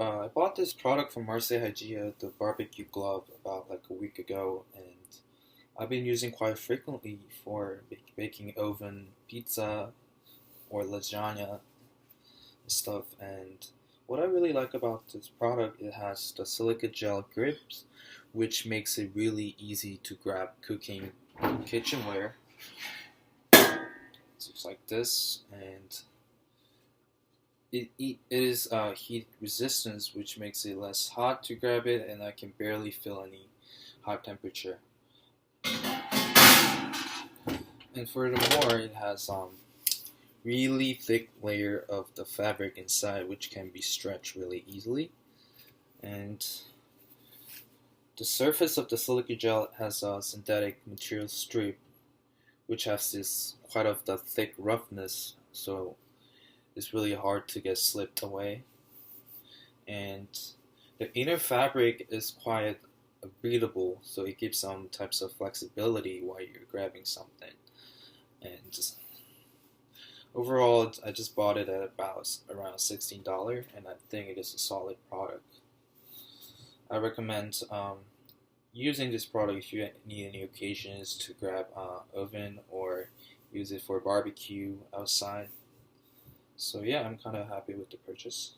I bought this product from Marseille Hygia, the barbecue glove, about like a week ago, and I've been using quite frequently for baking oven pizza or lasagna and stuff. And what I really like about this product, it has the silica gel grips, which makes it really easy to grab cooking kitchenware. So it's like this, and it is heat resistance, which makes it less hot to grab it, and I can barely feel any hot temperature. And furthermore, it has really thick layer of the fabric inside, which can be stretched really easily. And the surface of the silica gel has a synthetic material strip, which has this quite of the thick roughness, so it's really hard to get slipped away. And the inner fabric is quite breathable, so it gives some types of flexibility while you're grabbing something. And just, overall, I just bought it at about around $16, and I think it is a solid product. I recommend using this product if you need any occasions to grab oven or use it for barbecue outside. So yeah, I'm kind of happy with the purchase.